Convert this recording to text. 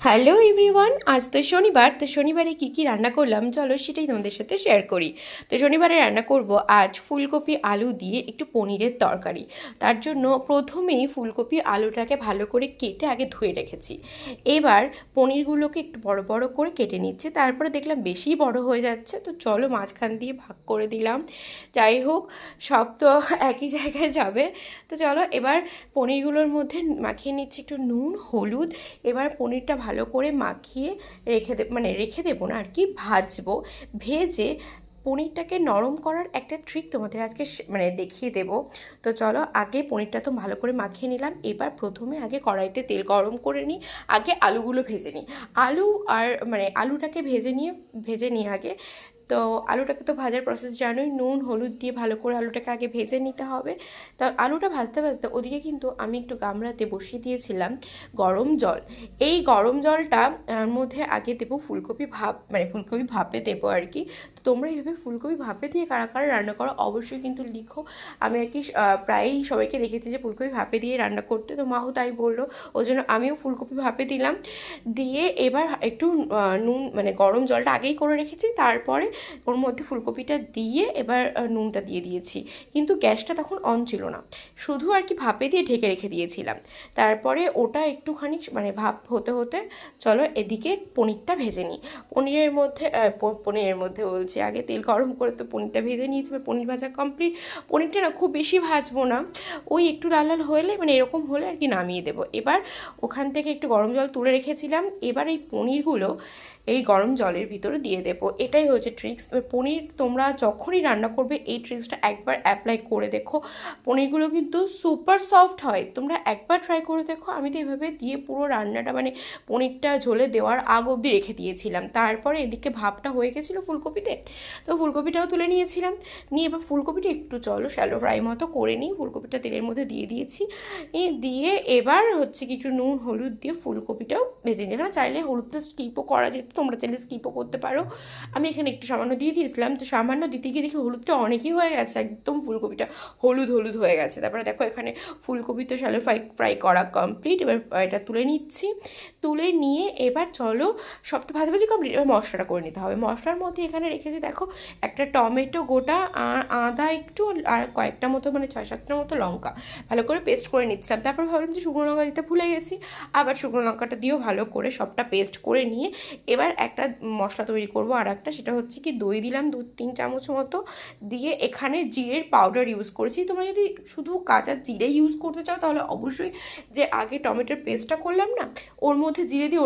Hello everyone, আজ তো শনিবার। তো শনিবারে কী রান্না করলাম চলো সেটাই তোমাদের সাথে শেয়ার করি। তো শনিবারে রান্না করব আজ ফুলকপি আলু দিয়ে একটু পনিরের তরকারি। তার জন্য প্রথমেই ফুলকপি আলুটাকে ভালো করে কেটে আগে ধুয়ে রেখেছি। এবার পনিরগুলোকে একটু বড় বড় করে কেটে নিচ্ছি। তারপরে দেখলাম বেশি বড় হয়ে যাচ্ছে, তো চলো মাঝখান দিয়ে ভাগ করে দিলাম। যাই হোক, সব তো একই জায়গায় যাবে। তো চলো এবার পনিরগুলোর মধ্যে মাখিয়ে নিচ্ছি একটু নুন হলুদ। এবার পনিরটা ভালো করে মাখিয়ে রেখে দেবো না আর কি, ভাজবো। ভেজে পনিরটাকে নরম করার একটা ট্রিক তোমাদের আজকে দেখিয়ে দেব। তো চলো, আগে পনিরটা তো ভালো করে মাখিয়ে নিলাম। এবার প্রথমে আগে কড়াইতে তেল গরম করে নিই। আগে আলুগুলো ভেজে নিই। আলু আর আলুটাকে ভেজে নিই আগে। তো আলুটাকে তো ভাজার প্রসেস জানোই, নুন হলুদ দিয়ে ভালো করে আলুটাকে আগে ভেজে নিতে হবে। তো আলুটা ভাজতে ভাজতে ওদিকে কিন্তু আমি একটু গামলাতে বসিয়ে দিয়েছিলাম গরম জল। এই গরম জলটা মধ্যে আগে দেবো ফুলকপি ভাপে দেবো আর কি। তো তোমরা এইভাবে ফুলকপি ভাপে দিয়ে কারা কারা রান্না করো অবশ্যই কিন্তু লিখো। আমি আর কি প্রায়ই সবাইকে দেখেছি যে ফুলকপি ভাপে দিয়ে রান্না করতে, তো মাও তাই বললো। ওই জন্য আমিও ফুলকপি ভাপে দিলাম। দিয়ে এবার একটু নুন গরম জলটা আগেই করে রেখেছি, তারপরে ওর মধ্যে ফুলকপিটা দিয়ে এবার নুনটা দিয়ে দিয়েছি। কিন্তু গ্যাসটা তখন অন ছিল না, শুধু আর কি ভাপে দিয়ে ঢেকে রেখে দিয়েছিলাম। তারপরে ওটা একটুখানি ভাপ হতে হতে চলো এদিকে পনিরটা ভেজে নিই। পনিরের মধ্যে বলছি, আগে তেল গরম করে তো পনিরটা ভেজে নিয়েছি। পনির ভাজা কমপ্লিট। পনিরটা না খুব বেশি ভাজবো না, ওই একটু লাল লাল হলে এরকম হলে আর কি নামিয়ে দেবো। এবার ওখান থেকে একটু গরম জল তুলে রেখেছিলাম, এবার এই পনিরগুলো এই গরম জলের ভিতরে দিয়ে দেবো। এটাই হচ্ছে ট্রিক্স। পনির তোমরা যখনই রান্না করবে এই ট্রিক্সটা একবার অ্যাপ্লাই করে দেখো, পনিরগুলো কিন্তু সুপার সফট হয়। তোমরা একবার ট্রাই করে দেখো। আমি তো এভাবে দিয়ে পুরো রান্নাটা পনিরটা ঝোলে দেওয়ার আগ অবধি রেখে দিয়েছিলাম। তারপরে এদিকে ভাপটা হয়ে গেছিলো ফুলকপিতে, তো ফুলকপিটাও তুলে নিয়েছিলাম। নিয়ে এবার ফুলকপিটা একটু চলো শ্যালো ফ্রাই মতো করে নিই। ফুলকপিটা তেলের মধ্যে দিয়ে দিয়েছি। দিয়ে এবার হচ্ছে কি একটু নুন হলুদ দিয়ে ফুলকপিটাও ভেজে নিই। এখানে চাইলে হলুদটা স্কিপও করা যেত, তোমরা চাইলে স্কিপও করতে পারো। আমি এখানে একটু সামান্য দিয়ে দিয়েছিলাম। তো সামান্য দিতে গিয়ে দেখি হলুদটা অনেকই হয়ে গেছে, একদম ফুলকপিটা হলুদ হলুদ হয়ে গেছে। তারপরে দেখো এখানে ফুলকপি তো শ্যালো ফ্রাই করা কমপ্লিট। এবার এটা তুলে নিচ্ছি। তুলে নিয়ে এবার চলো, সব তো ভাজাভাজি কমপ্লিট, এবার মশলাটা করে নিতে হবে। মশলার মধ্যে এখানে রেখেছি দেখো একটা টমেটো গোটা, আর আদা একটু, আর কয়েকটা মতো 6-7টার মতো লঙ্কা ভালো করে পেস্ট করে নিচ্ছিলাম। তারপর ভাবলাম যে শুকনো লঙ্কা দিতে ভুলে গেছি, আবার শুকনো লঙ্কাটা দিয়েও ভালো করে সবটা পেস্ট করে নিয়ে এবার একটা মশলা তৈরি করব। আর একটা, সেটা হচ্ছে কি দই দিলাম 2-3 চামচ মতো। দিয়ে এখানে জিরের পাউডার ইউজ করেছি। তোমরা যদি শুধু কাঁচা জিরে ইউজ করতে চাও তাহলে অবশ্যই যে আগে টমেটোর পেস্টটা করলাম না, ওর মধ্যে জিরে দিয়ে